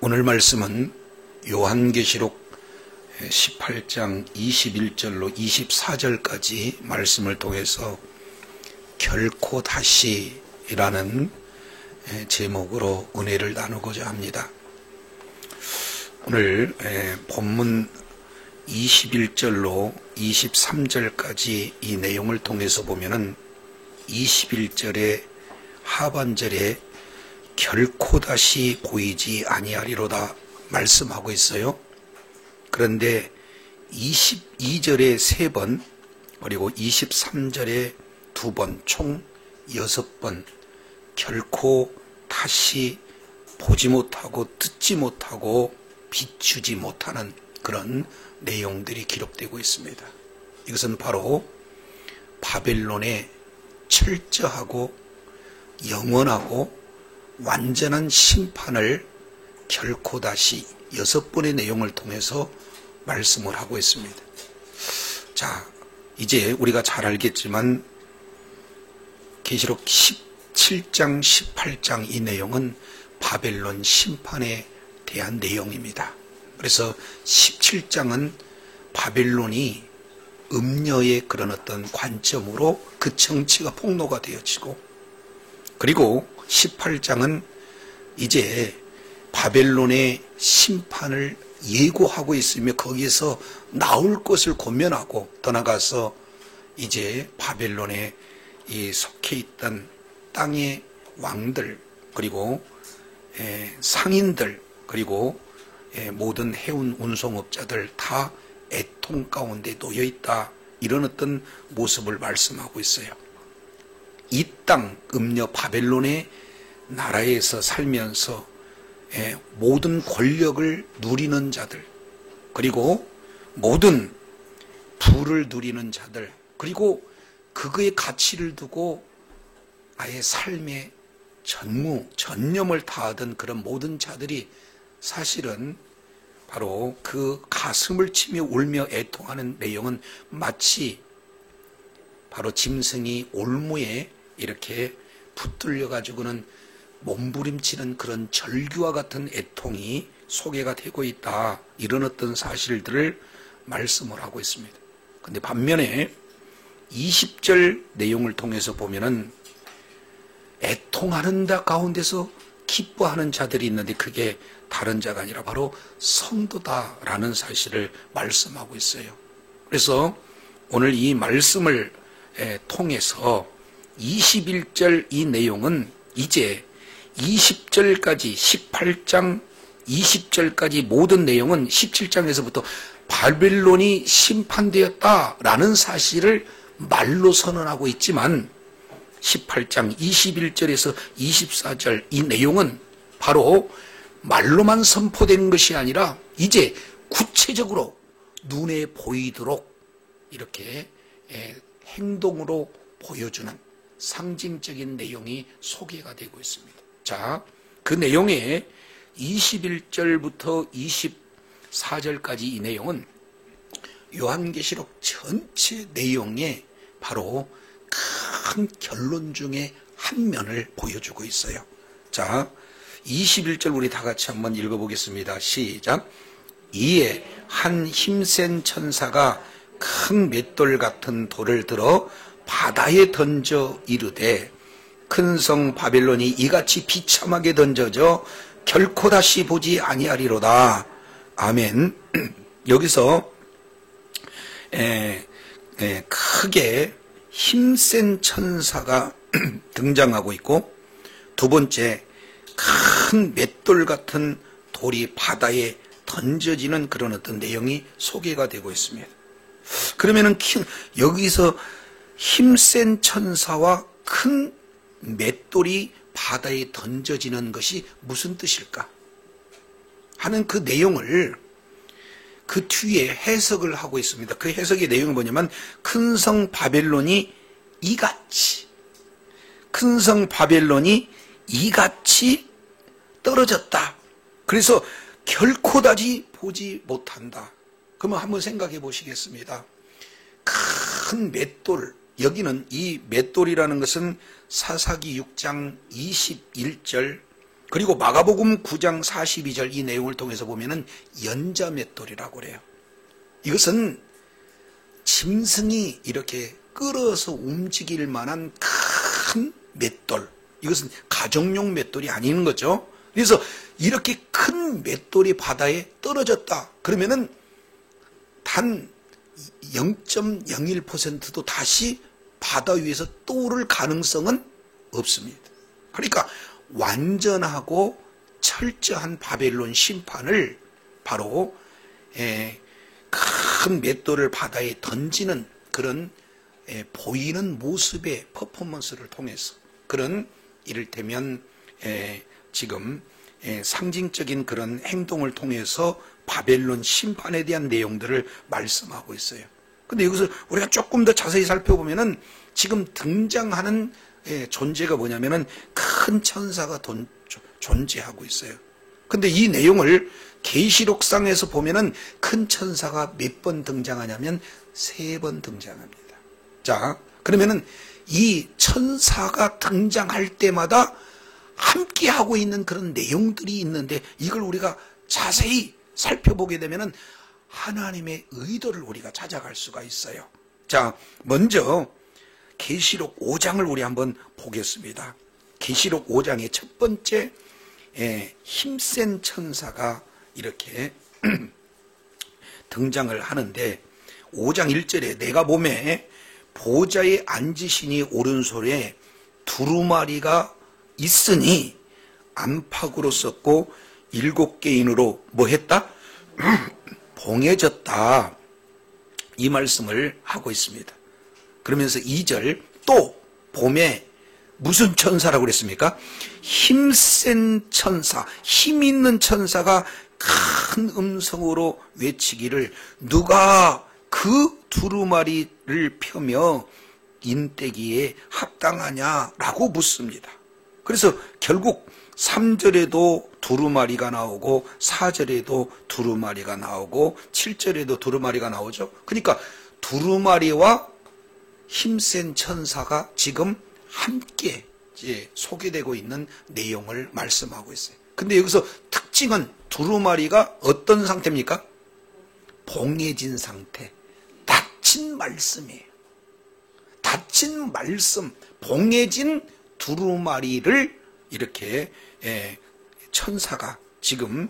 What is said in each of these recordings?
오늘 말씀은 요한계시록 18장 21절로 24절까지 말씀을 통해서 결코 다시라는 제목으로 은혜를 나누고자 합니다. 오늘 본문 21절로 23절까지 이 내용을 통해서 보면은 21절의 하반절에 결코 다시 보이지 아니하리로다 말씀하고 있어요. 그런데 22절에 3번 그리고 23절에 2번 총 6번 결코 다시 보지 못하고 듣지 못하고 비추지 못하는 그런 내용들이 기록되고 있습니다. 이것은 바로 바벨론의 철저하고 영원하고 완전한 심판을 결코 다시 6번의 내용을 통해서 말씀을 하고 있습니다. 자, 이제 우리가 잘 알겠지만 계시록 17장, 18장 이 내용은 바벨론 심판에 대한 내용입니다. 그래서 17장은 바벨론이 음녀의 그런 어떤 관점으로 그 정치가 폭로가 되어지고, 그리고 18장은 이제 바벨론의 심판을 예고하고 있으며 거기에서 나올 것을 고면하고 더 나가서 이제 바벨론에 이 속해 있던 땅의 왕들 그리고 상인들 그리고 모든 해운 운송업자들 다 애통 가운데 놓여 있다, 이런 어떤 모습을 말씀하고 있어요. 이 땅 음녀 바벨론의 나라에서 살면서 모든 권력을 누리는 자들 그리고 모든 부를 누리는 자들 그리고 그거의 가치를 두고 아예 삶의 전념을 다하던 그런 모든 자들이 사실은 바로 그 가슴을 치며 울며 애통하는 내용은 마치 바로 짐승이 올무에 이렇게 붙들려 가지고는 몸부림치는 그런 절규와 같은 애통이 소개가 되고 있다, 이런 어떤 사실들을 말씀을 하고 있습니다. 그런데 반면에 20절 내용을 통해서 보면은 애통하는 자 가운데서 기뻐하는 자들이 있는데 그게 다른 자가 아니라 바로 성도다라는 사실을 말씀하고 있어요. 그래서 오늘 이 말씀을 통해서 21절 이 내용은 이제 20절까지 18장 20절까지 모든 내용은 17장에서부터 바벨론이 심판되었다라는 사실을 말로 선언하고 있지만 18장 21절에서 24절 이 내용은 바로 말로만 선포되는 것이 아니라 이제 구체적으로 눈에 보이도록 이렇게 행동으로 보여주는 상징적인 내용이 소개가 되고 있습니다. 자, 그 내용에 21절부터 24절까지 이 내용은 요한계시록 전체 내용의 바로 큰 결론 중에 한 면을 보여주고 있어요. 자, 21절 우리 다 같이 한번 읽어보겠습니다. 시작. 이에 한 힘센 천사가 큰 맷돌 같은 돌을 들어 바다에 던져 이르되 큰 성 바벨론이 이같이 비참하게 던져져 결코 다시 보지 아니하리로다. 아멘. 여기서 크게 힘센 천사가 등장하고 있고, 두 번째 큰 맷돌 같은 돌이 바다에 던져지는 그런 어떤 내용이 소개가 되고 있습니다. 그러면은 여기서 힘센 천사와 큰 맷돌이 바다에 던져지는 것이 무슨 뜻일까 하는 그 내용을 그 뒤에 해석을 하고 있습니다. 그 해석의 내용이 뭐냐면 큰 성 바벨론이 이같이, 큰 성 바벨론이 이같이 떨어졌다. 그래서 결코 다시 보지 못한다. 그러면 한번 생각해 보시겠습니다. 큰 맷돌, 여기는 이 맷돌이라는 것은 사사기 6장 21절 그리고 마가복음 9장 42절 이 내용을 통해서 보면은 연자맷돌이라고 그래요. 이것은 짐승이 이렇게 끌어서 움직일 만한 큰 맷돌, 이것은 가정용 맷돌이 아닌 거죠. 그래서 이렇게 큰 맷돌이 바다에 떨어졌다 그러면은 단 0.01%도 다시 바다 위에서 떠오를 가능성은 없습니다. 그러니까 완전하고 철저한 바벨론 심판을 바로 큰 맷돌을 바다에 던지는 그런 보이는 모습의 퍼포먼스를 통해서 그런 이를테면 지금 상징적인 그런 행동을 통해서 바벨론 심판에 대한 내용들을 말씀하고 있어요. 근데 여기서 우리가 조금 더 자세히 살펴보면은 지금 등장하는 존재가 뭐냐면은 큰 천사가 존재하고 있어요. 근데 이 내용을 계시록상에서 보면은 큰 천사가 몇 번 등장하냐면 3번 등장합니다. 자, 그러면은 이 천사가 등장할 때마다 함께 하고 있는 그런 내용들이 있는데 이걸 우리가 자세히 살펴보게 되면은 하나님의 의도를 우리가 찾아갈 수가 있어요. 자, 먼저 계시록 5장을 우리 한번 보겠습니다. 계시록 5장의 첫 번째 힘센 천사가 이렇게 등장을 하는데 5장 1절에 내가 보매 보좌에 앉으시니 오른손에 두루마리가 있으니 안팎으로 썼고 7개인으로 뭐 했다? 봉해졌다. 이 말씀을 하고 있습니다. 그러면서 2절 또 봄에 무슨 천사라고 그랬습니까? 힘센 천사, 힘 있는 천사가 큰 음성으로 외치기를 누가 그 두루마리를 펴며 인대기에 합당하냐라고 묻습니다. 그래서 결국 3절에도 두루마리가 나오고 4절에도 두루마리가 나오고 7절에도 두루마리가 나오죠. 그러니까 두루마리와 힘센 천사가 지금 함께 소개되고 있는 내용을 말씀하고 있어요. 근데 여기서 특징은 두루마리가 어떤 상태입니까? 봉해진 상태, 닫힌 말씀이에요. 닫힌 말씀, 봉해진 두루마리를 이렇게 천사가 지금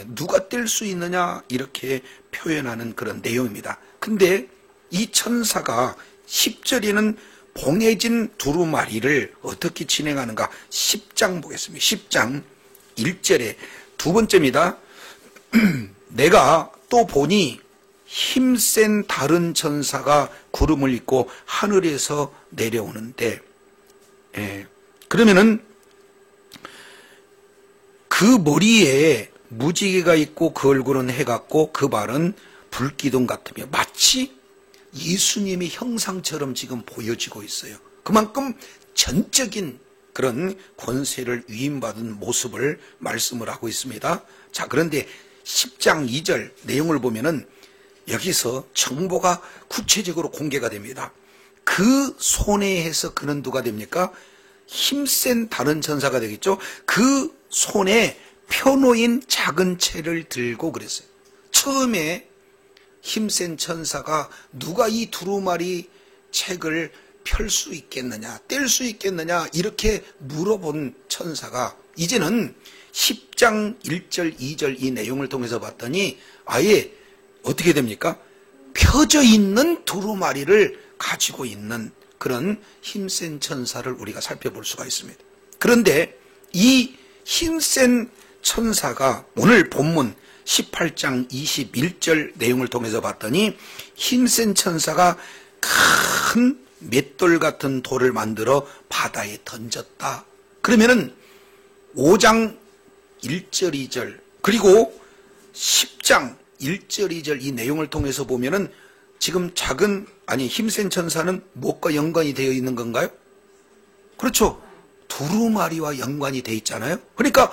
누가 뗄 수 있느냐 이렇게 표현하는 그런 내용입니다. 근데 이 천사가 10절에는 봉해진 두루마리를 어떻게 진행하는가 10장 보겠습니다. 10장 1절에 두 번째입니다. 내가 또 보니 힘센 다른 천사가 구름을 입고 하늘에서 내려오는데 그러면은 그 머리에 무지개가 있고 그 얼굴은 해 같고 그 발은 불기둥 같으며 마치 예수님의 형상처럼 지금 보여지고 있어요. 그만큼 전적인 그런 권세를 위임받은 모습을 말씀을 하고 있습니다. 자, 그런데 10장 2절 내용을 보면은 여기서 정보가 구체적으로 공개가 됩니다. 그 손에 해서 그는 누가 됩니까? 힘센 다른 천사가 되겠죠. 그 손에 펴놓인 작은 채를 들고 그랬어요. 처음에 힘센 천사가 누가 이 두루마리 책을 펼 수 있겠느냐, 뗄 수 있겠느냐 이렇게 물어본 천사가 이제는 10장 1절 2절 이 내용을 통해서 봤더니 아예 어떻게 됩니까? 펴져 있는 두루마리를 가지고 있는 그런 힘센 천사를 우리가 살펴볼 수가 있습니다. 그런데 이 힘센 천사가 오늘 본문 18장 21절 내용을 통해서 봤더니 힘센 천사가 큰 맷돌 같은 돌을 만들어 바다에 던졌다. 그러면은 5장 1절 2절 그리고 10장 1절 2절 이 내용을 통해서 보면은 지금 힘센 천사는 무엇과 연관이 되어 있는 건가요? 그렇죠. 두루마리와 연관이 되어 있잖아요. 그러니까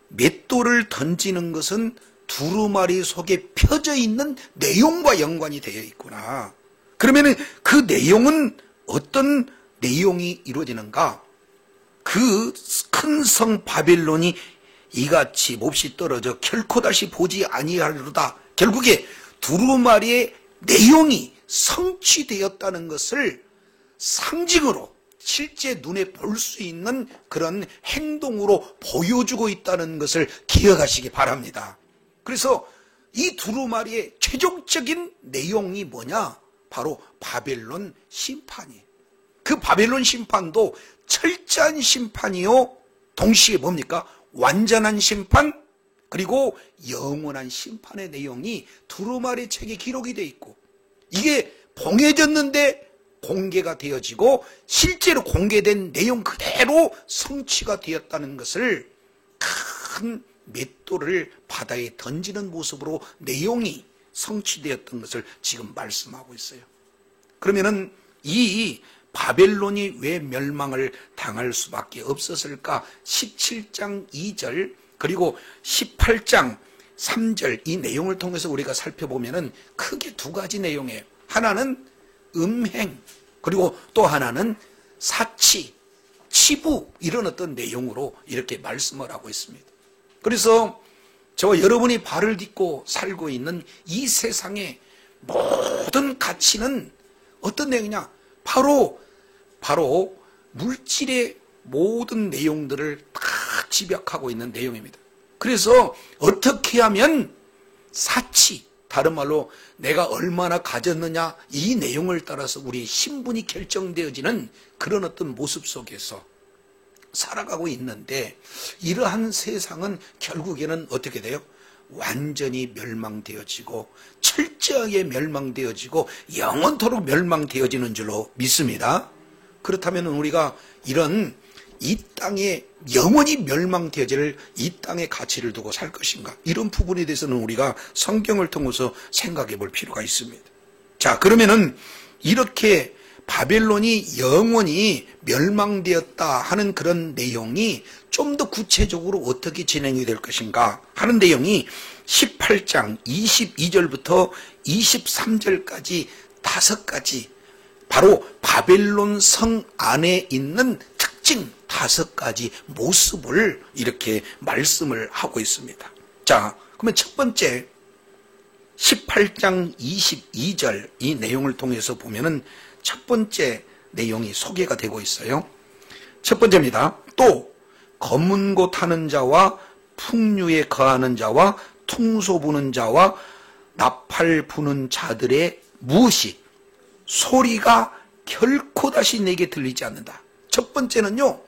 맷돌을 던지는 것은 두루마리 속에 펴져 있는 내용과 연관이 되어 있구나. 그러면은 그 내용은 어떤 내용이 이루어지는가? 그 큰 큰 성 바벨론이 이같이 몹시 떨어져 결코 다시 보지 아니하리로다. 결국에 두루마리의 내용이 성취되었다는 것을 상징으로 실제 눈에 볼 수 있는 그런 행동으로 보여주고 있다는 것을 기억하시기 바랍니다. 그래서 이 두루마리의 최종적인 내용이 뭐냐? 바로 바벨론 심판이에요. 그 바벨론 심판도 철저한 심판이요, 동시에 뭡니까? 완전한 심판, 그리고 영원한 심판의 내용이 두루마리 책에 기록이 되어 있고, 이게 봉해졌는데 공개가 되어지고 실제로 공개된 내용 그대로 성취가 되었다는 것을 큰 맷돌을 바다에 던지는 모습으로 내용이 성취되었던 것을 지금 말씀하고 있어요. 그러면은 이 바벨론이 왜 멸망을 당할 수밖에 없었을까? 17장 2절 그리고 18장 3절 이 내용을 통해서 우리가 살펴보면은 크게 두 가지 내용이에요. 하나는 음행, 그리고 또 하나는 사치, 치부, 이런 어떤 내용으로 이렇게 말씀을 하고 있습니다. 그래서 저와 여러분이 발을 딛고 살고 있는 이 세상의 모든 가치는 어떤 내용이냐? 바로 물질의 모든 내용들을 다 집약하고 있는 내용입니다. 그래서 어떻게 하면 사치, 다른 말로 내가 얼마나 가졌느냐, 이 내용을 따라서 우리의 신분이 결정되어지는 그런 어떤 모습 속에서 살아가고 있는데, 이러한 세상은 결국에는 어떻게 돼요? 완전히 멸망되어지고 철저하게 멸망되어지고 영원토록 멸망되어지는 줄로 믿습니다. 그렇다면 우리가 이런 이 땅에 영원히 멸망되어질 이 땅의 가치를 두고 살 것인가? 이런 부분에 대해서는 우리가 성경을 통해서 생각해 볼 필요가 있습니다. 자, 그러면은 이렇게 바벨론이 영원히 멸망되었다 하는 그런 내용이 좀 더 구체적으로 어떻게 진행이 될 것인가 하는 내용이 18장 22절부터 23절까지 5가지, 바로 바벨론 성 안에 있는 특징 5가지 모습을 이렇게 말씀을 하고 있습니다. 자, 그러면 첫 번째 18장 22절 이 내용을 통해서 보면은 첫 번째 내용이 소개가 되고 있어요. 첫 번째입니다. 또 검은 곳 하는 자와 풍류에 거하는 자와 퉁소 부는 자와 나팔 부는 자들의 무엇이 소리가 결코 다시 내게 들리지 않는다. 첫 번째는요,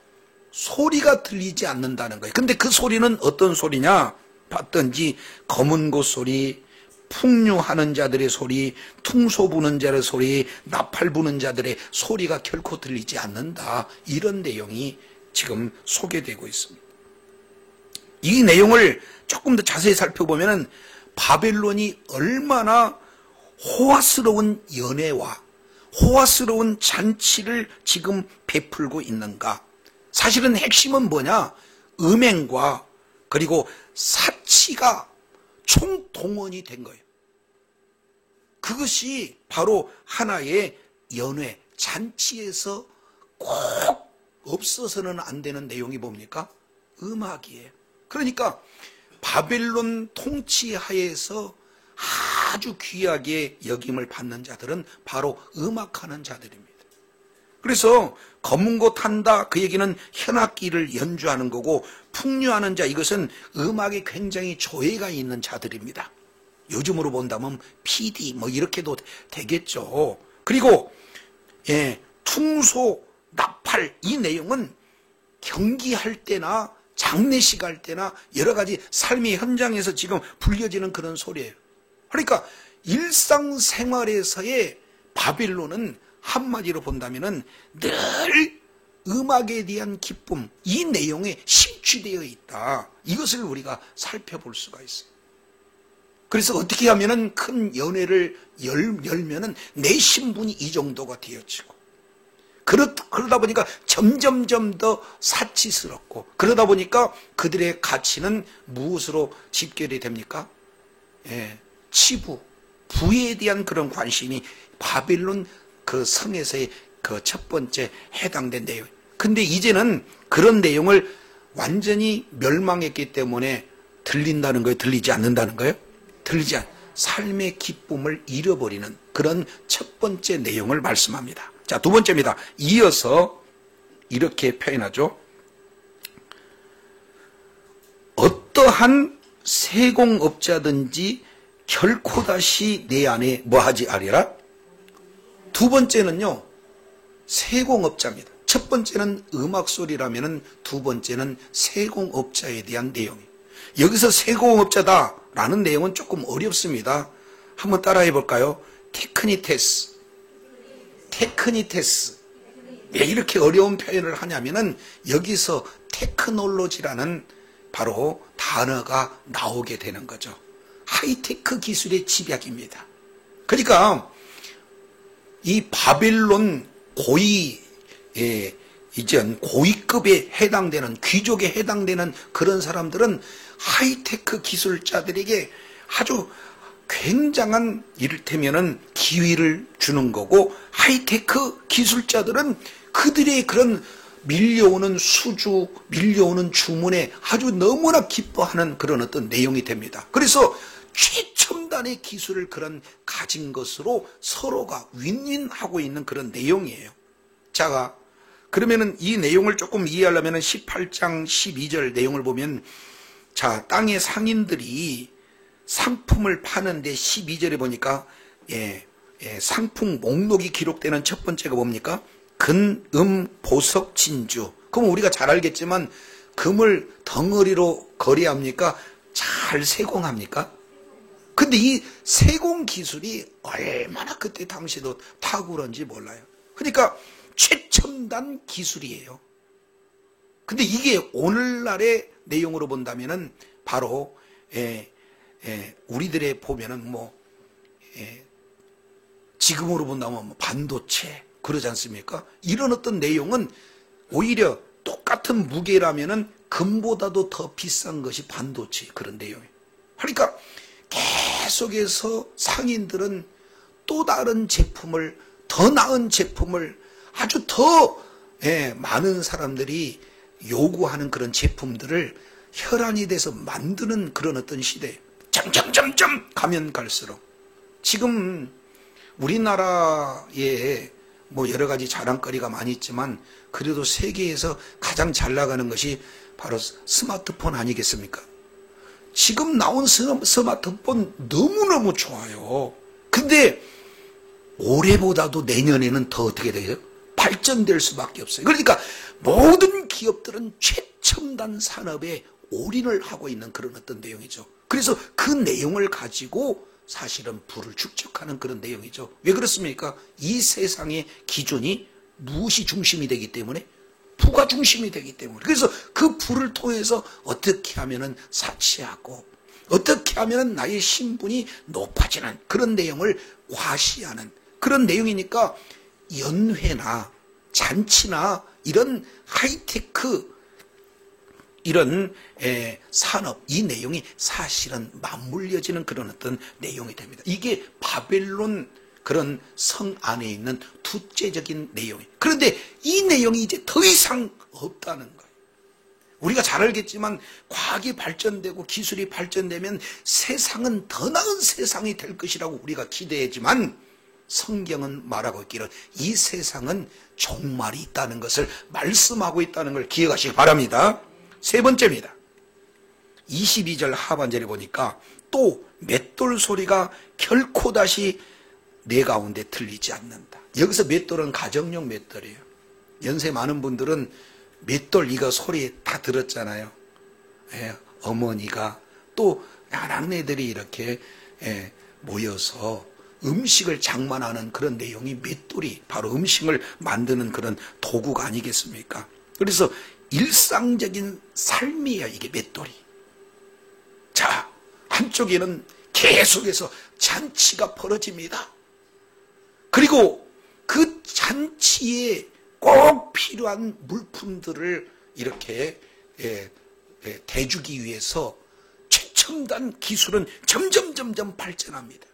소리가 들리지 않는다는 거예요. 근데 그 소리는 어떤 소리냐? 봤던지 검은 곳 소리, 풍류하는 자들의 소리, 퉁소 부는 자의 소리, 나팔 부는 자들의 소리가 결코 들리지 않는다. 이런 내용이 지금 소개되고 있습니다. 이 내용을 조금 더 자세히 살펴보면 바벨론이 얼마나 호화스러운 연회와 호화스러운 잔치를 지금 베풀고 있는가. 사실은 핵심은 뭐냐? 음행과 그리고 사치가 총동원이 된 거예요. 그것이 바로 하나의 연회, 잔치에서 꼭 없어서는 안 되는 내용이 뭡니까? 음악이에요. 그러니까 바벨론 통치하에서 아주 귀하게 여김을 받는 자들은 바로 음악하는 자들입니다. 그래서 검은 곳 한다, 그 얘기는 현악기를 연주하는 거고, 풍류하는 자, 이것은 음악에 굉장히 조예가 있는 자들입니다. 요즘으로 본다면 PD 뭐 이렇게도 되겠죠. 그리고 퉁소, 나팔, 이 내용은 경기할 때나 장례식 할 때나 여러 가지 삶의 현장에서 지금 불려지는 그런 소리예요. 그러니까 일상생활에서의 바벨론은 한마디로 본다면은 늘 음악에 대한 기쁨, 이 내용에 심취되어 있다. 이것을 우리가 살펴볼 수가 있어요. 그래서 어떻게 하면은 큰 연회를 열면은 내 신분이 이 정도가 되어지고, 그러다 보니까 점점점 더 사치스럽고, 그러다 보니까 그들의 가치는 무엇으로 집결이 됩니까? 치부, 부에 대한 그런 관심이 바벨론 그 성에서의 그 첫 번째 해당된 내용. 근데 이제는 그런 내용을 완전히 멸망했기 때문에 들린다는 거예요? 들리지 않는다는 거예요? 들리지 않, 삶의 기쁨을 잃어버리는 그런 첫 번째 내용을 말씀합니다. 자, 두 번째입니다. 이어서 이렇게 표현하죠. 어떠한 세공업자든지 결코 다시 내 안에 뭐하지 아니라. 두 번째는요, 세공업자입니다. 첫 번째는 음악소리라면 두 번째는 세공업자에 대한 내용이에요. 여기서 세공업자다라는 내용은 조금 어렵습니다. 한번 따라해 볼까요? 테크니테스. 왜 이렇게 어려운 표현을 하냐면은 여기서 테크놀로지라는 바로 단어가 나오게 되는 거죠. 하이테크 기술의 집약입니다. 그러니까 이 바벨론 이전 고위급에 해당되는 귀족에 해당되는 그런 사람들은 하이테크 기술자들에게 아주 굉장한 이를테면은 기회를 주는 거고, 하이테크 기술자들은 그들의 그런 밀려오는 수주, 밀려오는 주문에 아주 너무나 기뻐하는 그런 어떤 내용이 됩니다. 그래서 최첨단의 기술을 그런 가진 것으로 서로가 윈윈하고 있는 그런 내용이에요. 자, 그러면은 이 내용을 조금 이해하려면 18장 12절 내용을 보면, 자, 땅의 상인들이 상품을 파는데 12절에 보니까 상품 목록이 기록되는 첫 번째가 뭡니까? 금, 음, 보석, 진주. 그럼 우리가 잘 알겠지만 금을 덩어리로 거래합니까? 잘 세공합니까? 근데 이 세공 기술이 얼마나 그때 당시도 탁월한지 몰라요. 그러니까 최첨단 기술이에요. 근데 이게 오늘날의 내용으로 본다면은 바로 우리들의 보면은 지금으로 본다면 반도체 그러지 않습니까? 이런 어떤 내용은 오히려 똑같은 무게라면은 금보다도 더 비싼 것이 반도체 그런 내용이에요. 그러니까 계속해서 상인들은 또 다른 제품을, 더 나은 제품을, 아주 더 많은 사람들이 요구하는 그런 제품들을 혈안이 돼서 만드는 그런 어떤 시대에 점점 가면 갈수록 지금 우리나라에 여러 가지 자랑거리가 많이 있지만 그래도 세계에서 가장 잘 나가는 것이 바로 스마트폰 아니겠습니까? 지금 나온 스마트폰 너무너무 좋아요. 근데 올해보다도 내년에는 더 어떻게 돼요? 발전될 수밖에 없어요. 그러니까 모든 기업들은 최첨단 산업에 올인을 하고 있는 그런 어떤 내용이죠. 그래서 그 내용을 가지고 사실은 부를 축적하는 그런 내용이죠. 왜 그렇습니까? 이 세상의 기준이 무엇이 중심이 되기 때문에? 부가 중심이 되기 때문에. 그래서 그 부를 통해서 어떻게 하면은 사치하고 어떻게 하면은 나의 신분이 높아지는 그런 내용을 과시하는 그런 내용이니까 연회나 잔치나 이런 하이테크 이런 산업, 이 내용이 사실은 맞물려지는 그런 어떤 내용이 됩니다. 이게 바벨론 그런 성 안에 있는 두째적인 내용이에요. 그런데 이 내용이 이제 더 이상 없다는 거예요. 우리가 잘 알겠지만 과학이 발전되고 기술이 발전되면 세상은 더 나은 세상이 될 것이라고 우리가 기대하지만 성경은 말하고 있기를 이 세상은 종말이 있다는 것을 말씀하고 있다는 걸 기억하시기 바랍니다. 세 번째입니다. 22절 하반절에 보니까 또 맷돌 소리가 결코 다시 내 가운데 들리지 않는다. 여기서 맷돌은 가정용 맷돌이에요. 연세 많은 분들은 맷돌 이거 소리 다 들었잖아요. 어머니가 또 나랑네들이 이렇게 모여서 음식을 장만하는 그런 내용이 맷돌이 바로 음식을 만드는 그런 도구가 아니겠습니까? 그래서 일상적인 삶이에요, 이게 맷돌이. 자, 한쪽에는 계속해서 잔치가 벌어집니다. 그리고 그 잔치에 꼭 필요한 물품들을 이렇게 대주기 위해서 최첨단 기술은 점점 발전합니다.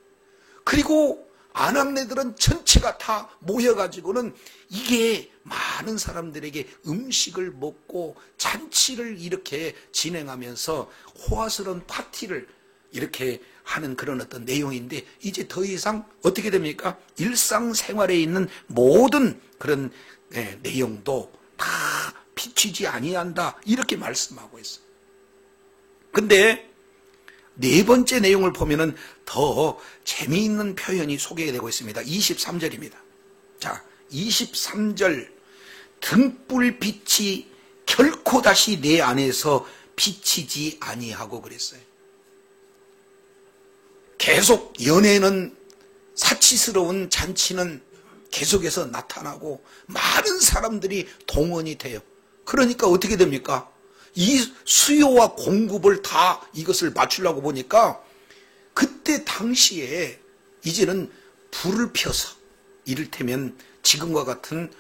그리고 아낙네들은 전체가 다 모여가지고는 이게 많은 사람들에게 음식을 먹고 잔치를 이렇게 진행하면서 호화스러운 파티를 이렇게 하는 그런 어떤 내용인데, 이제 더 이상 어떻게 됩니까? 일상생활에 있는 모든 그런 내용도 다 비치지 아니한다, 이렇게 말씀하고 있어요. 근데 네 번째 내용을 보면은 더 재미있는 표현이 소개되고 있습니다. 23절입니다. 자, 23절, 등불빛이 결코 다시 내 안에서 비치지 아니하고 그랬어요. 계속 연애는, 사치스러운 잔치는 계속해서 나타나고 많은 사람들이 동원이 돼요. 그러니까 어떻게 됩니까? 이 수요와 공급을 다 이것을 맞추려고 보니까 그때 당시에 이제는 불을 펴서, 이를테면 지금과 같은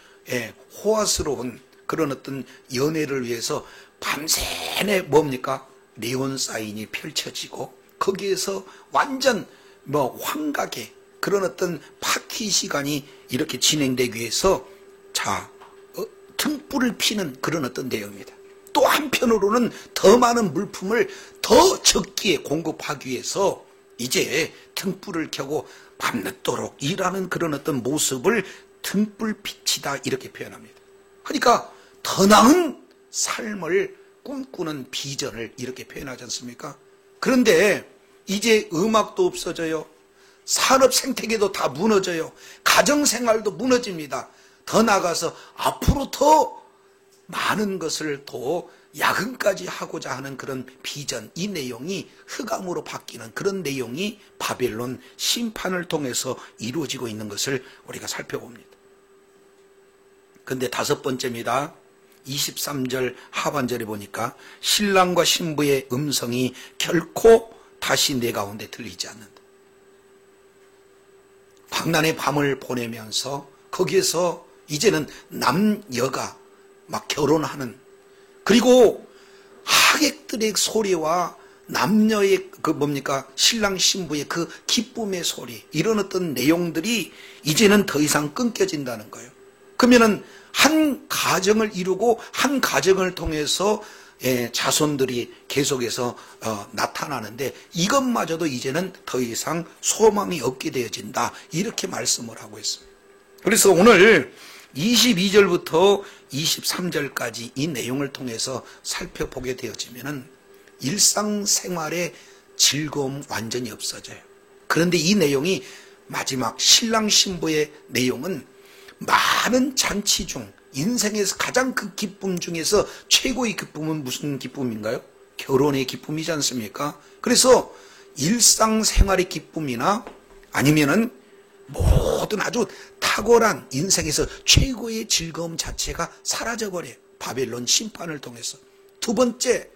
호화스러운 그런 어떤 연애를 위해서 밤새내 뭡니까? 네온 사인이 펼쳐지고 거기에서 완전 환각의 그런 어떤 파티 시간이 이렇게 진행되기 위해서 등불을 피는 그런 어떤 내용입니다. 또 한편으로는 더 많은 물품을 더 적기에 공급하기 위해서 이제 등불을 켜고 밤늦도록 일하는 그런 어떤 모습을 등불빛이다, 이렇게 표현합니다. 그러니까 더 나은 삶을 꿈꾸는 비전을 이렇게 표현하지 않습니까? 그런데 이제 음악도 없어져요. 산업 생태계도 다 무너져요. 가정생활도 무너집니다. 더 나아가서 앞으로 더 많은 것을 더 야근까지 하고자 하는 그런 비전, 이 내용이 흑암으로 바뀌는 그런 내용이 바벨론 심판을 통해서 이루어지고 있는 것을 우리가 살펴봅니다. 근데 다섯 번째입니다. 23절 하반절에 보니까 신랑과 신부의 음성이 결코 다시 내 가운데 들리지 않는다. 광란의 밤을 보내면서 거기에서 이제는 남녀가 막 결혼하는, 그리고 하객들의 소리와 남녀의 신랑 신부의 그 기쁨의 소리, 이런 어떤 내용들이 이제는 더 이상 끊겨진다는 거예요. 그러면은 한 가정을 이루고 한 가정을 통해서 자손들이 계속해서 나타나는데 이것마저도 이제는 더 이상 소망이 없게 되어진다, 이렇게 말씀을 하고 있습니다. 그래서 오늘 22절부터 23절까지 이 내용을 통해서 살펴보게 되어지면은 일상생활의 즐거움 완전히 없어져요. 그런데 이 내용이 마지막 신랑 신부의 내용은 많은 잔치 중 인생에서 가장 그 기쁨 중에서 최고의 기쁨은 무슨 기쁨인가요? 결혼의 기쁨이지 않습니까? 그래서 일상생활의 기쁨이나 아니면은 모든 아주 탁월한 인생에서 최고의 즐거움 자체가 사라져버려요. 바벨론 심판을 통해서. 두 번째,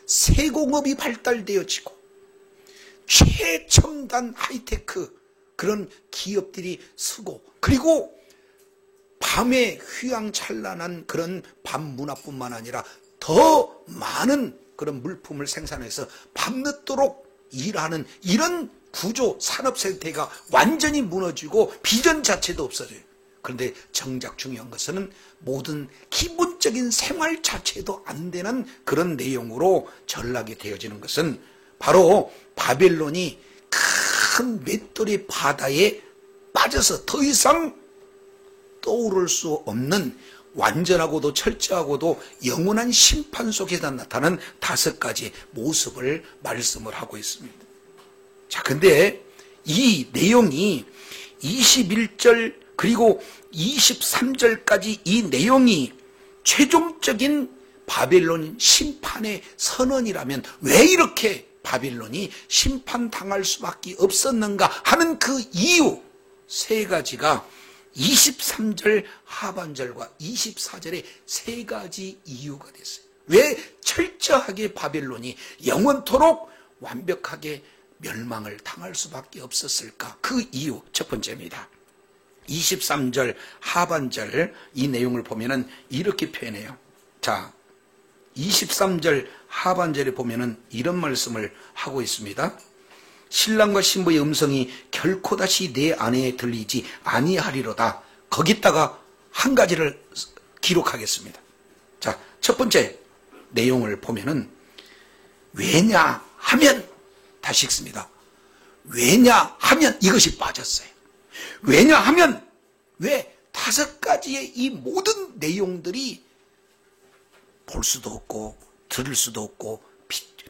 세공업이 발달되어지고 최첨단 하이테크 그런 기업들이 쓰고, 그리고 밤에 휘황찬란한 그런 밤 문화뿐만 아니라 더 많은 그런 물품을 생산해서 밤늦도록 일하는 이런 구조, 산업 생태가 완전히 무너지고 비전 자체도 없어져요. 그런데 정작 중요한 것은 모든 기본적인 생활 자체도 안 되는 그런 내용으로 전락이 되어지는 것은 바로 바벨론이 큰 맷돌의 바다에 빠져서 더 이상 떠오를 수 없는 완전하고도 철저하고도 영원한 심판 속에서 나타나는 다섯 가지 모습을 말씀을 하고 있습니다. 자, 근데 이 내용이 21절 그리고 23절까지 이 내용이 최종적인 바벨론 심판의 선언이라면 왜 이렇게 바벨론이 심판당할 수밖에 없었는가 하는 그 이유 세 가지가 23절 하반절과 24절의 세 가지 이유가 됐어요. 왜 철저하게 바벨론이 영원토록 완벽하게 멸망을 당할 수밖에 없었을까? 그 이유 첫 번째입니다. 23절 하반절 이 내용을 보면은 이렇게 표현해요. 자, 23절 하반절에 보면은 이런 말씀을 하고 있습니다. 신랑과 신부의 음성이 결코 다시 내 안에 들리지 아니하리로다. 거기다가 한 가지를 기록하겠습니다. 자, 첫 번째 내용을 보면은 왜냐하면, 다시 읽습니다. 왜냐하면 이것이 빠졌어요. 왜냐하면, 왜 5가지의 이 모든 내용들이 볼 수도 없고 들을 수도 없고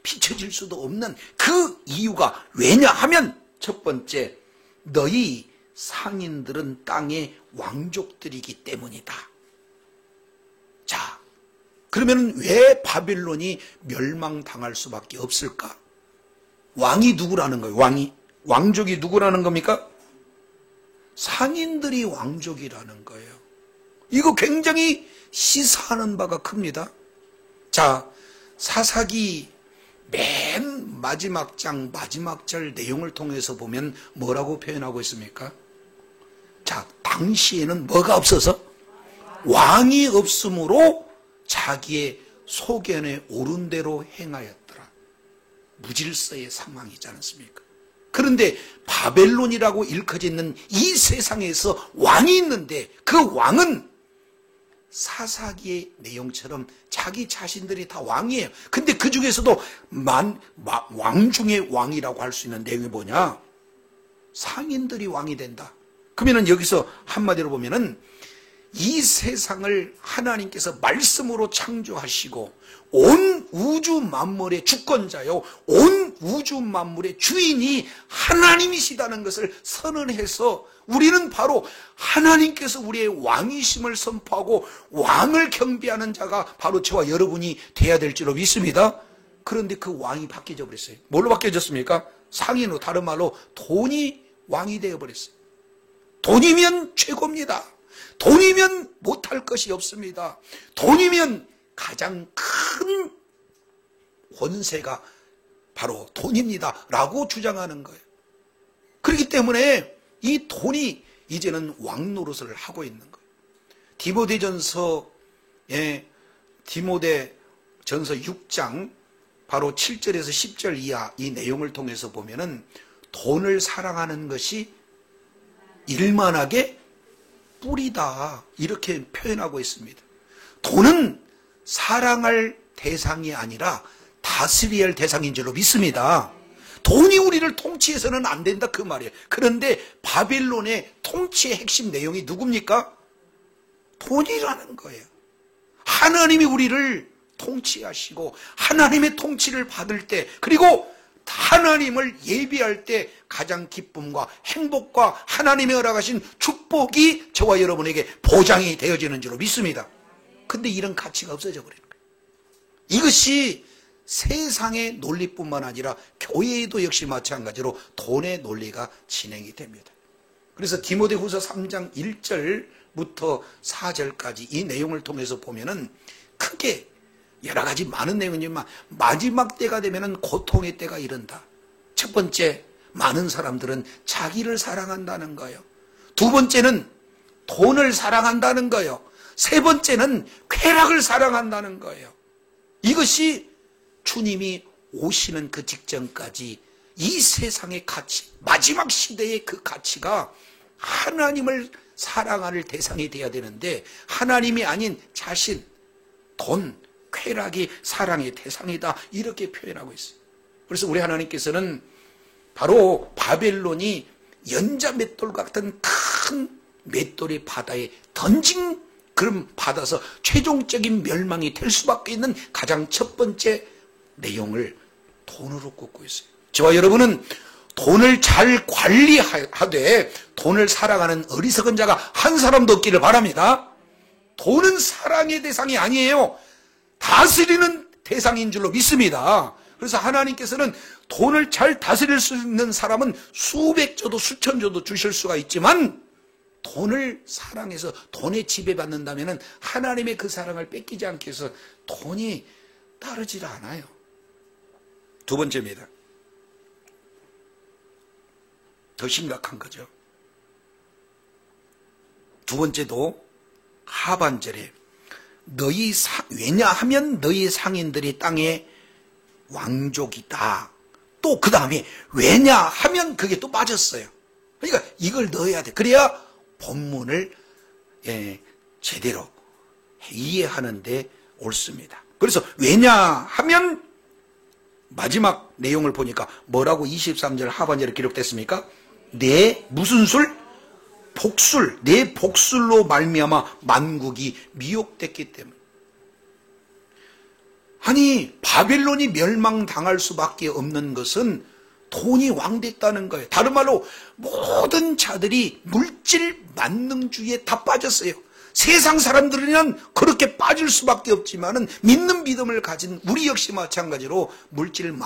비춰질 수도 없는 그 이유가 왜냐하면, 첫 번째, 너희 상인들은 땅의 왕족들이기 때문이다. 자, 그러면 왜 바벨론이 멸망당할 수밖에 없을까? 왕이 누구라는 거예요? 왕족이 누구라는 겁니까? 상인들이 왕족이라는 거예요. 이거 굉장히 시사하는 바가 큽니다. 자, 사사기 맨 마지막 장 마지막 절 내용을 통해서 보면 뭐라고 표현하고 있습니까? 자, 당시에는 뭐가 없어서? 왕이 없으므로 자기의 소견에 옳은 대로 행하였더라. 무질서의 상황이지 않습니까? 그런데 바벨론이라고 일컬어져 있는 이 세상에서 왕이 있는데 그 왕은 사사기의 내용처럼 자기 자신들이 다 왕이에요. 근데 그 중에서도 왕 중의 왕이라고 할 수 있는 내용이 뭐냐? 상인들이 왕이 된다. 그러면은 여기서 한마디로 보면은 이 세상을 하나님께서 말씀으로 창조하시고 온 우주 만물의 주권자요, 온 우주 만물의 주인이 하나님이시다는 것을 선언해서 우리는 바로 하나님께서 우리의 왕이심을 선포하고 왕을 경배하는 자가 바로 저와 여러분이 돼야 될 줄로 믿습니다. 그런데 그 왕이 바뀌어져 버렸어요. 뭘로 바뀌어졌습니까? 상인으로, 다른 말로 돈이 왕이 되어버렸어요. 돈이면 최고입니다. 돈이면 못할 것이 없습니다. 돈이면 가장 큰 권세가 바로 돈입니다 라고 주장하는 거예요. 그렇기 때문에 이 돈이 이제는 왕노릇을 하고 있는 거예요. 디모데전서 6장 바로 7절에서 10절 이하 이 내용을 통해서 보면은 돈을 사랑하는 것이 일만하게 뿌리다, 이렇게 표현하고 있습니다. 돈은 사랑할 대상이 아니라 다스려야 할 대상인 줄로 믿습니다. 돈이 우리를 통치해서는 안 된다, 그 말이에요. 그런데 바벨론의 통치의 핵심 내용이 누굽니까? 돈이라는 거예요. 하나님이 우리를 통치하시고 하나님의 통치를 받을 때, 그리고 하나님을 예비할 때 가장 기쁨과 행복과 하나님이 허락하신 축복이 저와 여러분에게 보장이 되어지는 줄로 믿습니다. 근데 이런 가치가 없어져 버리는 거예요. 이것이 세상의 논리뿐만 아니라 교회에도 역시 마찬가지로 돈의 논리가 진행이 됩니다. 그래서 디모데후서 3장 1절부터 4절까지 이 내용을 통해서 보면은 크게 여러 가지 많은 내용이지만 마지막 때가 되면은 고통의 때가 이른다. 첫 번째, 많은 사람들은 자기를 사랑한다는 거예요. 두 번째는 돈을 사랑한다는 거예요. 세 번째는 쾌락을 사랑한다는 거예요. 이것이 주님이 오시는 그 직전까지 이 세상의 가치, 마지막 시대의 그 가치가 하나님을 사랑할 대상이 되어야 되는데 하나님이 아닌 자신, 돈, 쾌락이 사랑의 대상이다, 이렇게 표현하고 있어요. 그래서 우리 하나님께서는 바로 바벨론이 연자 맷돌 같은 큰 맷돌이 바다에 던진, 그럼 받아서 최종적인 멸망이 될 수밖에 있는 가장 첫 번째 내용을 돈으로 꽂고 있어요. 저와 여러분은 돈을 잘 관리하되 돈을 사랑하는 어리석은 자가 한 사람도 없기를 바랍니다. 돈은 사랑의 대상이 아니에요. 다스리는 대상인 줄로 믿습니다. 그래서 하나님께서는 돈을 잘 다스릴 수 있는 사람은 수백조도 수천조도 주실 수가 있지만 돈을 사랑해서 돈에 지배받는다면 하나님의 그 사랑을 뺏기지 않기 위해서 돈이 따르질 않아요. 두 번째입니다. 더 심각한 거죠. 두 번째도 하반절에 왜냐하면 너희 상인들이 땅의 왕족이다. 또 그 다음에 왜냐 하면 그게 또 빠졌어요. 그러니까 이걸 넣어야 돼. 그래야 본문을 제대로 이해하는데 옳습니다. 그래서 왜냐 하면 마지막 내용을 보니까 뭐라고 23절 하반절에 기록됐습니까? 내 무슨 술? 복술. 내 복술로 말미암아 만국이 미혹됐기 때문에. 아니 바벨론이 멸망당할 수밖에 없는 것은 돈이 왕됐다는 거예요. 다른 말로 모든 자들이 물질 만능주의에 다 빠졌어요. 세상 사람들은 그렇게 빠질 수밖에 없지만은 믿는 믿음을 가진 우리 역시 마찬가지로 물질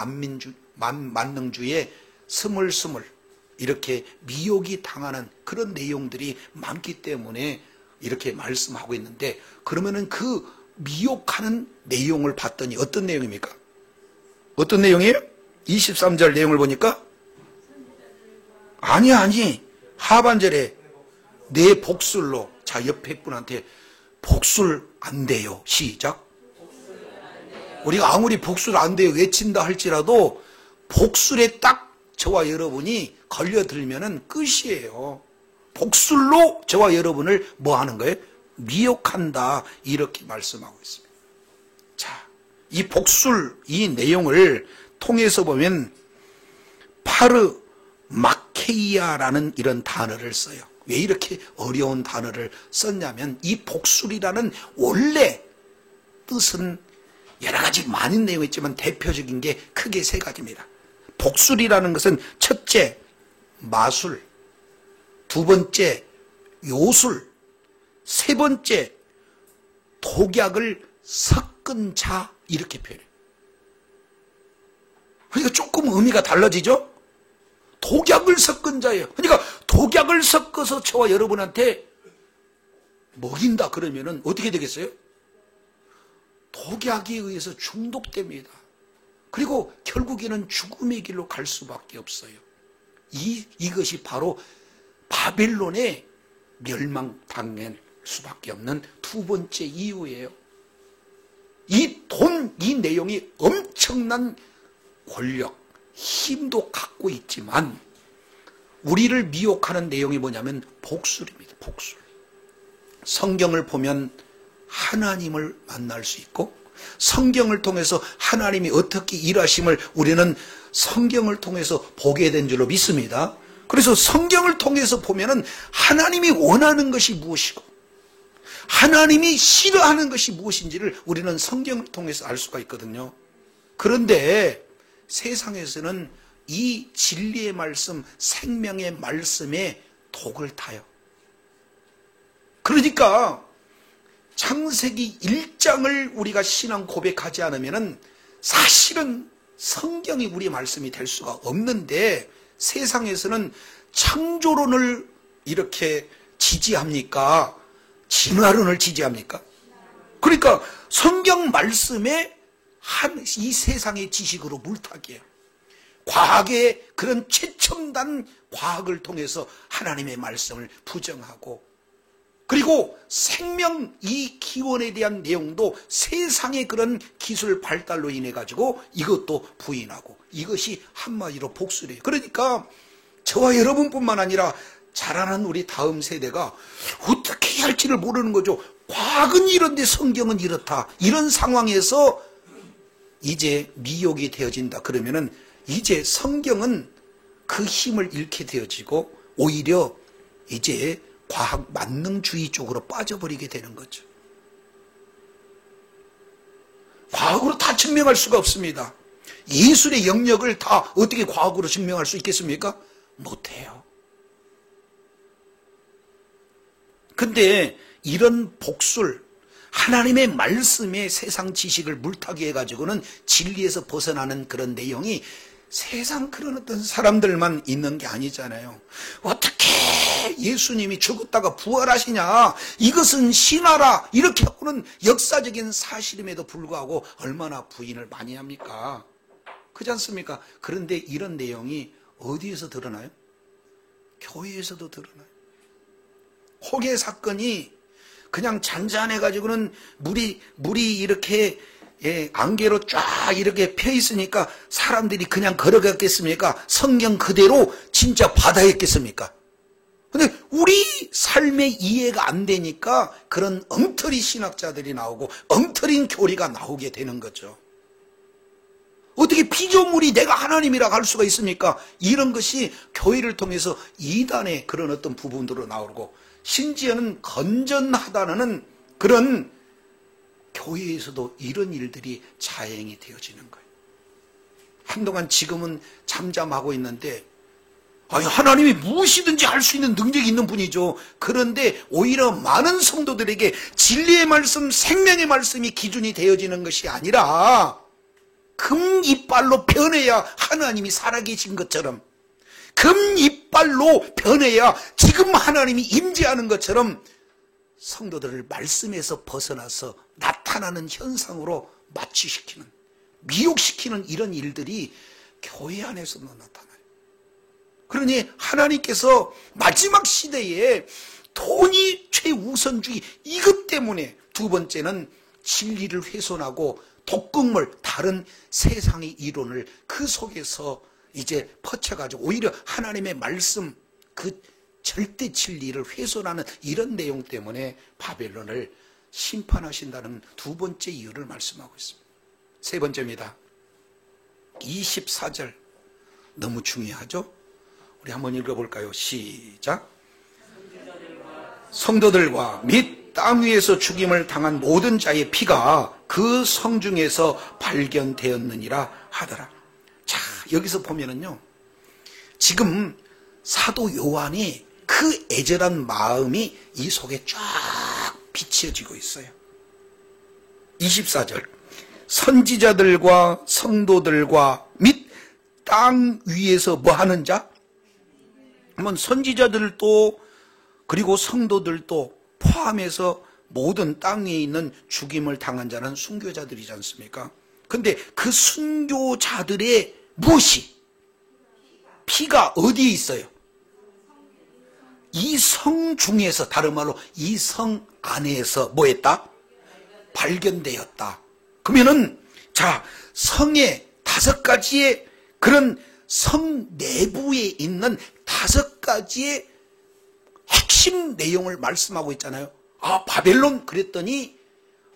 만능주의에 스물스물 이렇게 미혹이 당하는 그런 내용들이 많기 때문에 이렇게 말씀하고 있는데, 그러면은 그 미혹하는 내용을 봤더니 어떤 내용입니까? 어떤 내용이에요? 23절 내용을 보니까 아니 하반절에 내 복술로. 자, 옆에 분한테 복술 안 돼요. 시작. 우리가 아무리 복술 안 돼요 외친다 할지라도 복술에 딱 저와 여러분이 걸려들면은 끝이에요. 복술로 저와 여러분을 뭐 하는 거예요? 미혹한다. 이렇게 말씀하고 있습니다. 자, 이 복술, 이 내용을 통해서 보면 파르마케이아라는 이런 단어를 써요. 왜 이렇게 어려운 단어를 썼냐면 이 복술이라는 원래 뜻은 여러 가지 많은 내용이 있지만 대표적인 게 크게 세 가지입니다. 복술이라는 것은 첫째 마술, 두 번째 요술, 세 번째 독약을 섞은 자, 이렇게 표현해요. 그러니까 조금 의미가 달라지죠? 독약을 섞은 자예요. 그러니까 독약을 섞어서 저와 여러분한테 먹인다 그러면은 어떻게 되겠어요? 독약에 의해서 중독됩니다. 그리고 결국에는 죽음의 길로 갈 수밖에 없어요. 이것이 바로 바벨론의 멸망당할 수밖에 없는 두 번째 이유예요. 이 내용이 엄청난 권력, 힘도 갖고 있지만 우리를 미혹하는 내용이 뭐냐면 복술입니다. 복술. 성경을 보면 하나님을 만날 수 있고 성경을 통해서 하나님이 어떻게 일하심을 우리는 성경을 통해서 보게 된 줄로 믿습니다. 그래서 성경을 통해서 보면은 하나님이 원하는 것이 무엇이고 하나님이 싫어하는 것이 무엇인지를 우리는 성경을 통해서 알 수가 있거든요. 그런데 세상에서는 이 진리의 말씀, 생명의 말씀에 독을 타요. 그러니까 창세기 1장을 우리가 신앙 고백하지 않으면 사실은 성경이 우리 말씀이 될 수가 없는데 세상에서는 창조론을 이렇게 지지합니까? 진화론을 지지합니까? 그러니까 성경 말씀에 이 세상의 지식으로 물타기예요. 과학의 그런 최첨단 과학을 통해서 하나님의 말씀을 부정하고, 그리고 생명 이 기원에 대한 내용도 세상의 그런 기술 발달로 인해 가지고 이것도 부인하고, 이것이 한마디로 복술이에요. 그러니까 저와 여러분뿐만 아니라 자라는 우리 다음 세대가 어떻게 해야 할지를 모르는 거죠. 과학은 이런데 성경은 이렇다. 이런 상황에서 이제 미혹이 되어진다 그러면은 이제 성경은 그 힘을 잃게 되어지고 오히려 이제 과학 만능주의 쪽으로 빠져버리게 되는 거죠. 과학으로 다 증명할 수가 없습니다. 예술의 영역을 다 어떻게 과학으로 증명할 수 있겠습니까? 못해요. 근데 이런 복술, 하나님의 말씀에 세상 지식을 물타기 해가지고는 진리에서 벗어나는 그런 내용이 세상 그런 어떤 사람들만 있는 게 아니잖아요. 어떻게 예수님이 죽었다가 부활하시냐, 이것은 신화라, 이렇게 하고는 역사적인 사실임에도 불구하고 얼마나 부인을 많이 합니까? 그렇지 않습니까? 그런데 이런 내용이 어디에서 드러나요? 교회에서도 드러나요. 홍해 사건이 그냥 잔잔해가지고는 물이 이렇게 안개로 쫙 이렇게 펴 있으니까 사람들이 그냥 걸어갔겠습니까? 성경 그대로 진짜 바다였겠습니까? 근데 우리 삶의 이해가 안 되니까 그런 엉터리 신학자들이 나오고 엉터린 교리가 나오게 되는 거죠. 어떻게 피조물이 내가 하나님이라고 할 수가 있습니까? 이런 것이 교회를 통해서 이단의 그런 어떤 부분으로 나오고, 심지어는 건전하다는 그런 교회에서도 이런 일들이 자행이 되어지는 거예요. 한동안 지금은 잠잠하고 있는데, 아니, 하나님이 무엇이든지 할 수 있는 능력이 있는 분이죠. 그런데 오히려 많은 성도들에게 진리의 말씀, 생명의 말씀이 기준이 되어지는 것이 아니라 금 이빨로 변해야 하나님이 살아계신 것처럼, 금 이빨로 변해야 지금 하나님이 임재하는 것처럼 성도들을 말씀에서 벗어나서 나타나는 현상으로 마취시키는, 미혹시키는 이런 일들이 교회 안에서도 나타나요. 그러니 하나님께서 마지막 시대에 돈이 최우선주의, 이것 때문에 두 번째는 진리를 훼손하고 독극물, 다른 세상의 이론을 그 속에서 이제 퍼쳐가지고 오히려 하나님의 말씀, 그 절대 진리를 훼손하는 이런 내용 때문에 바벨론을 심판하신다는 두 번째 이유를 말씀하고 있습니다. 세 번째입니다. 24절 너무 중요하죠? 우리 한번 읽어볼까요? 시작. 성도들과 및 땅 위에서 죽임을 당한 모든 자의 피가 그 성중에서 발견되었느니라 하더라. 자, 여기서 보면은요, 지금 사도 요한이 그 애절한 마음이 이 속에 쫙 비춰지고 있어요. 24절. 선지자들과 성도들과 및 땅 위에서 뭐 하는 자? 한번 선지자들도 그리고 성도들도 포함해서 모든 땅 위에 있는 죽임을 당한 자는 순교자들이지 않습니까? 근데 그 순교자들의 무엇이? 피가 어디에 있어요? 이 성 중에서, 다른 말로 이 성 안에서 뭐 했다? 발견되었다. 그러면은, 자, 성의 5가지의 그런 성 내부에 있는 5가지의 핵심 내용을 말씀하고 있잖아요. 아, 바벨론 그랬더니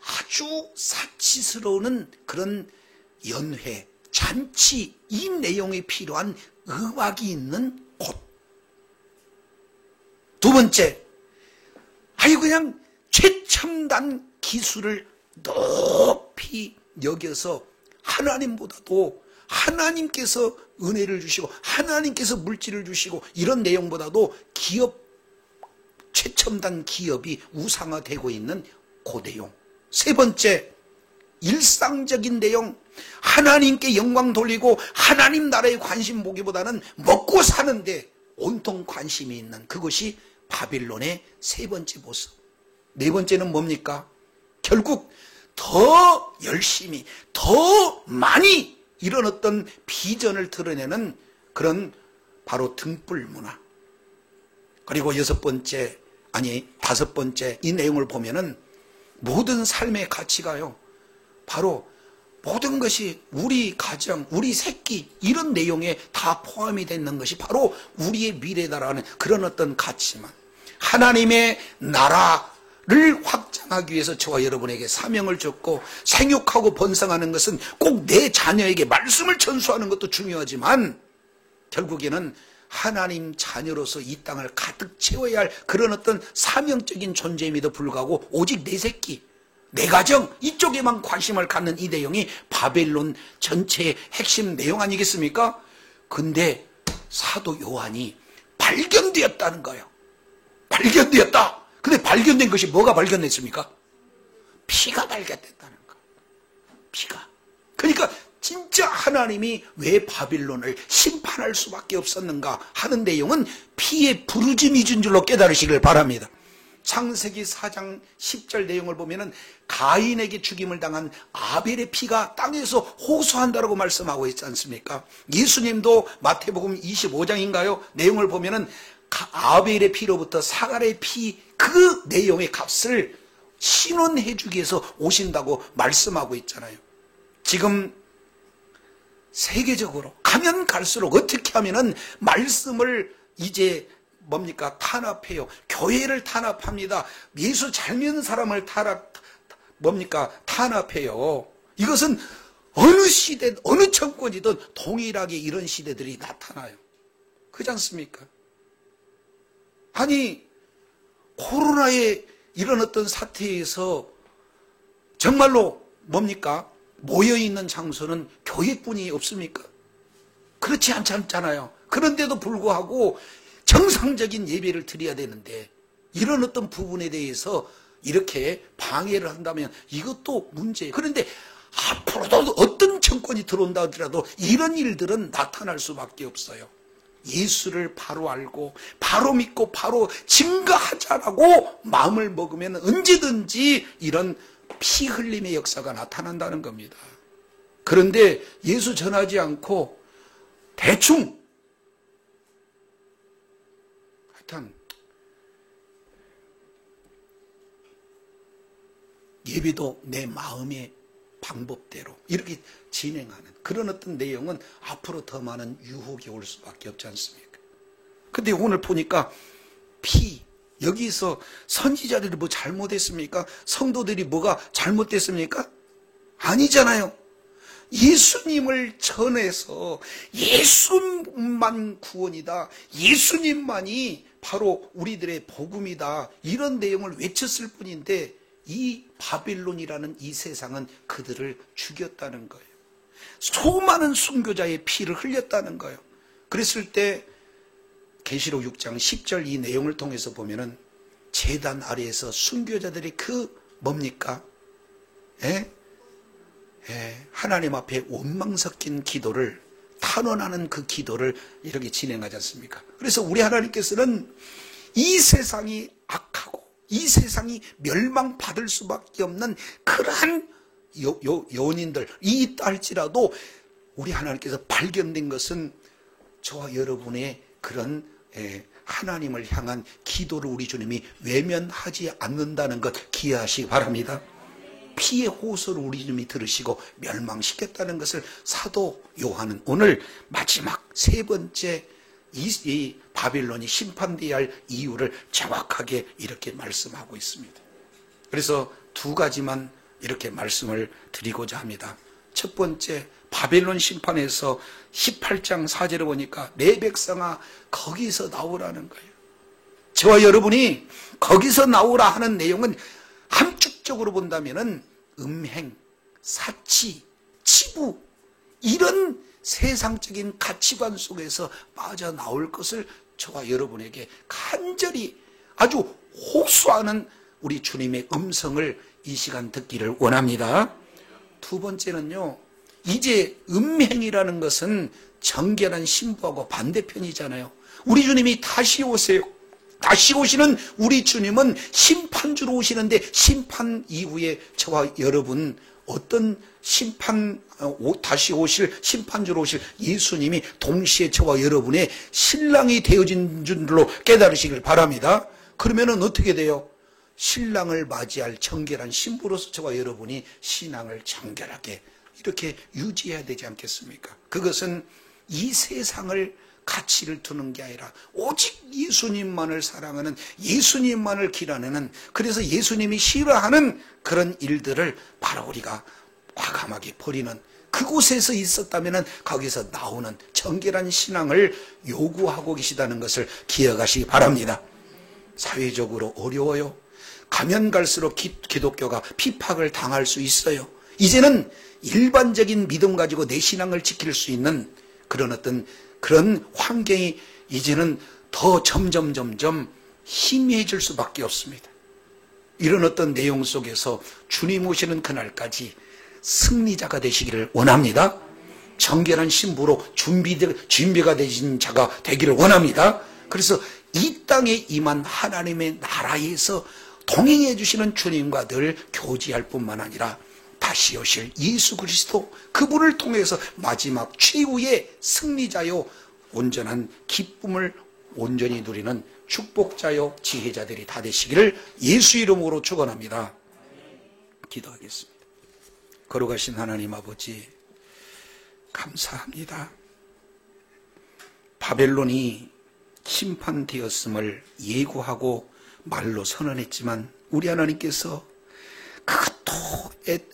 아주 사치스러운 그런 연회, 잔치, 이 내용에 필요한 음악이 있는 곳. 두 번째, 아유, 그냥 최첨단 기술을 높이 여겨서 하나님보다도, 하나님께서 은혜를 주시고 하나님께서 물질을 주시고 이런 내용보다도 기업, 최첨단 기업이 우상화되고 있는 그 내용. 세 번째, 일상적인 내용, 하나님께 영광 돌리고 하나님 나라에 관심 보기보다는 먹고 사는데 온통 관심이 있는 그것이 바빌론의 세 번째 모습. 네 번째는 뭡니까? 결국 더 열심히, 더 많이 이런 어떤 비전을 드러내는 그런 바로 등불 문화. 그리고 다섯 번째 이 내용을 보면은 모든 삶의 가치가요, 바로 모든 것이 우리 가정, 우리 새끼, 이런 내용에 다 포함이 되는 것이 바로 우리의 미래다라는 그런 어떤 가치만, 하나님의 나라를 확장하기 위해서 저와 여러분에게 사명을 줬고, 생육하고 번성하는 것은 꼭 내 자녀에게 말씀을 전수하는 것도 중요하지만 결국에는 하나님 자녀로서 이 땅을 가득 채워야 할 그런 어떤 사명적인 존재임에도 불구하고 오직 내 새끼, 내 가정, 이쪽에만 관심을 갖는 이 내용이 바벨론 전체의 핵심 내용 아니겠습니까? 근데 사도 요한이 발견되었다는 거예요. 발견되었다. 근데 발견된 것이 뭐가 발견됐습니까? 피가 발견됐다는 거예요. 피가. 그러니까 진짜 하나님이 왜 바빌론을 심판할 수밖에 없었는가 하는 내용은 피의 부르짐이 준 줄로 깨달으시길 바랍니다. 창세기 4장 10절 내용을 보면은 가인에게 죽임을 당한 아벨의 피가 땅에서 호소한다라고 말씀하고 있지 않습니까? 예수님도 마태복음 25장인가요? 내용을 보면은 아벨의 피로부터 사갈의 피, 그 내용의 값을 신원해 주기 위해서 오신다고 말씀하고 있잖아요. 지금 세계적으로 가면 갈수록 어떻게 하면은 말씀을 이제 뭡니까? 탄압해요. 교회를 탄압합니다. 예수 잘 믿는 사람을 탄압해요. 이것은 어느 시대, 어느 정권이든 동일하게 이런 시대들이 나타나요. 그렇지 않습니까? 아니, 코로나의 이런 어떤 사태에서 정말로 뭡니까? 모여있는 장소는 교회뿐이 없습니까? 그렇지 않잖아요. 그런데도 불구하고 정상적인 예배를 드려야 되는데 이런 어떤 부분에 대해서 이렇게 방해를 한다면 이것도 문제예요. 그런데 앞으로도 어떤 정권이 들어온다 하더라도 이런 일들은 나타날 수밖에 없어요. 예수를 바로 알고 바로 믿고 바로 증거하자라고 마음을 먹으면 언제든지 이런 피 흘림의 역사가 나타난다는 겁니다. 그런데 예수 전하지 않고 대충 하여튼 예배도 내 마음의 방법대로 이렇게 진행하는 그런 어떤 내용은 앞으로 더 많은 유혹이 올 수밖에 없지 않습니까? 근데 오늘 보니까 여기서 선지자들이 뭐 잘못했습니까? 성도들이 뭐가 잘못됐습니까? 아니잖아요. 예수님을 전해서 예수만 구원이다. 예수님만이 바로 우리들의 복음이다. 이런 내용을 외쳤을 뿐인데 이 바빌론이라는 이 세상은 그들을 죽였다는 거예요. 수많은 순교자의 피를 흘렸다는 거예요. 그랬을 때 계시록 6장 10절 이 내용을 통해서 보면은 제단 아래에서 순교자들이 뭡니까? 하나님 앞에 원망 섞인 기도를 탄원하는 그 기도를 이렇게 진행하지 않습니까? 그래서 우리 하나님께서는 이 세상이 악하고 이 세상이 멸망받을 수밖에 없는 그러한 요인들이 있다 할지라도 우리 하나님께서 발견된 것은 저와 여러분의 그런 하나님을 향한 기도를 우리 주님이 외면하지 않는다는 것 기억하시기 바랍니다. 피의 호소를 우리 주님이 들으시고 멸망시켰다는 것을 사도 요한은 오늘 마지막 세 번째 이 바빌론이 심판되어야 할 이유를 정확하게 이렇게 말씀하고 있습니다. 그래서 두 가지만 이렇게 말씀을 드리고자 합니다. 첫 번째, 바벨론 심판에서 18장 4절에 보니까 내 백성아 거기서 나오라는 거예요. 저와 여러분이 거기서 나오라 하는 내용은 함축적으로 본다면은 음행, 사치, 치부 이런 세상적인 가치관 속에서 빠져나올 것을 저와 여러분에게 간절히 아주 호소하는 우리 주님의 음성을 이 시간 듣기를 원합니다. 두 번째는요, 이제 음행이라는 것은 정결한 신부하고 반대편이잖아요. 우리 주님이 다시 오세요. 다시 오시는 우리 주님은 심판주로 오시는데 심판 이후에 저와 여러분 어떤 다시 오실 심판주로 오실 예수님이 동시에 저와 여러분의 신랑이 되어진 줄로 깨달으시길 바랍니다. 그러면은 어떻게 돼요? 신랑을 맞이할 정결한 신부로서 저와 여러분이 신앙을 정결하게 이렇게 유지해야 되지 않겠습니까? 그것은 이 세상을 가치를 두는 게 아니라 오직 예수님만을 사랑하는 예수님만을 기라내는 그래서 예수님이 싫어하는 그런 일들을 바로 우리가 과감하게 버리는 그곳에서 있었다면 거기서 나오는 정결한 신앙을 요구하고 계시다는 것을 기억하시기 바랍니다. 사회적으로 어려워요. 가면 갈수록 기독교가 핍박을 당할 수 있어요. 이제는 일반적인 믿음 가지고 내 신앙을 지킬 수 있는 그런 환경이 이제는 더 점점 희미해질 수밖에 없습니다. 이런 어떤 내용 속에서 주님 오시는 그날까지 승리자가 되시기를 원합니다. 정결한 신부로 준비가 되신 자가 되기를 원합니다. 그래서 이 땅에 임한 하나님의 나라에서 동행해 주시는 주님과 늘 교제할 뿐만 아니라 다시 오실 예수 그리스도 그분을 통해서 마지막 최후의 승리자요 온전한 기쁨을 온전히 누리는 축복자요 지혜자들이 다 되시기를 예수 이름으로 축원합니다. 기도하겠습니다. 걸어가신 하나님 아버지, 감사합니다. 바벨론이 침판되었음을 예고하고 말로 선언했지만 우리 하나님께서 그것도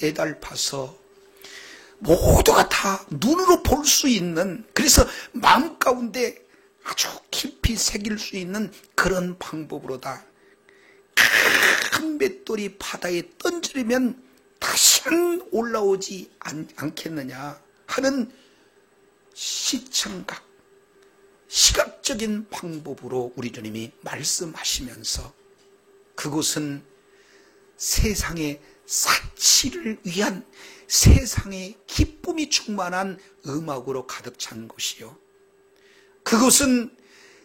애달파서 모두가 다 눈으로 볼 수 있는, 그래서 마음 가운데 아주 깊이 새길 수 있는 그런 방법으로다. 큰 맷돌이 바다에 던지려면 다시는 올라오지 않겠느냐 하는 시청각, 시각적인 방법으로 우리 주님이 말씀하시면서 그곳은 세상의 사치를 위한, 세상의 기쁨이 충만한 음악으로 가득 찬 곳이요, 그것은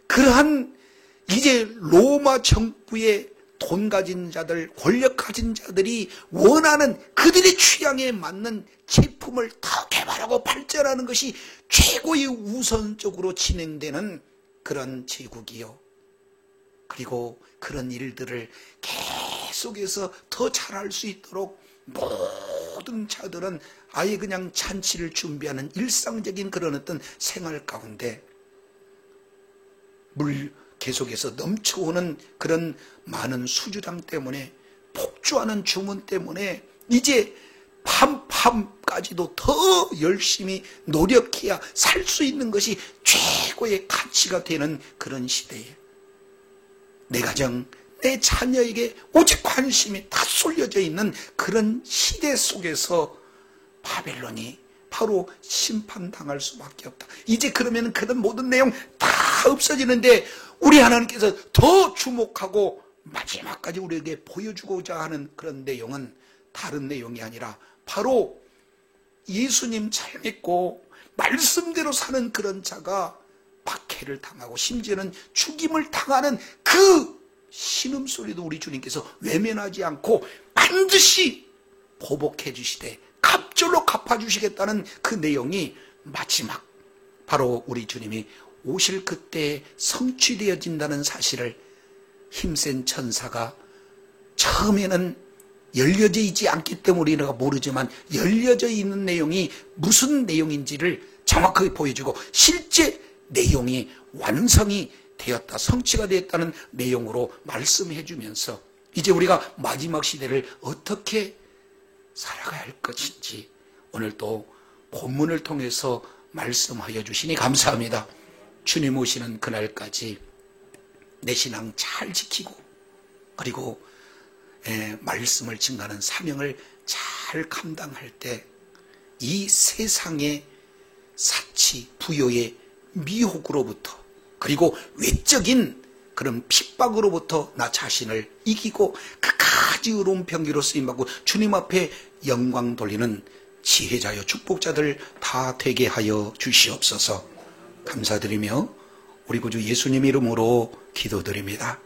그러한 이제 로마 정부의 돈 가진 자들, 권력 가진 자들이 원하는 그들의 취향에 맞는 제품을 더 개발하고 발전하는 것이 최고의 우선적으로 진행되는 그런 제국이요, 그리고 그런 일들을 계속해서 더 잘할 수 있도록 모든 자들은 아예 그냥 잔치를 준비하는 일상적인 그런 어떤 생활 가운데 계속해서 넘쳐오는 그런 많은 수주량 때문에, 폭주하는 주문 때문에 이제 밤까지도 더 열심히 노력해야 살 수 있는 것이 최고의 가치가 되는 그런 시대에 내 가정, 내 자녀에게 오직 관심이 다 쏠려져 있는 그런 시대 속에서 바벨론이 바로 심판당할 수밖에 없다. 이제 그러면 그런 모든 내용 다 없어지는데 우리 하나님께서 더 주목하고 마지막까지 우리에게 보여주고자 하는 그런 내용은 다른 내용이 아니라 바로 예수님 잘 믿고 말씀대로 사는 그런 자가 박해를 당하고 심지어는 죽임을 당하는 그 신음소리도 우리 주님께서 외면하지 않고 반드시 보복해 주시되 갑절로 갚아주시겠다는 그 내용이 마지막 바로 우리 주님이 오실 그때에 성취되어진다는 사실을 힘센 천사가 처음에는 열려져 있지 않기 때문에 우리가 모르지만 열려져 있는 내용이 무슨 내용인지를 정확하게 보여주고 실제 내용이 완성이 되었다, 성취가 되었다는 내용으로 말씀해 주면서 이제 우리가 마지막 시대를 어떻게 살아가야 할 것인지 오늘 또 본문을 통해서 말씀하여 주시니 감사합니다. 주님 오시는 그날까지 내 신앙 잘 지키고 그리고 말씀을 증거하는 사명을 잘 감당할 때 이 세상의 사치, 부여의 미혹으로부터 그리고 외적인 그런 핍박으로부터 나 자신을 이기고 그까지 의로운 병기로 쓰임받고 주님 앞에 영광 돌리는 지혜자여 축복자들 다 되게 하여 주시옵소서. 감사드리며 우리 구주 예수님 이름으로 기도드립니다.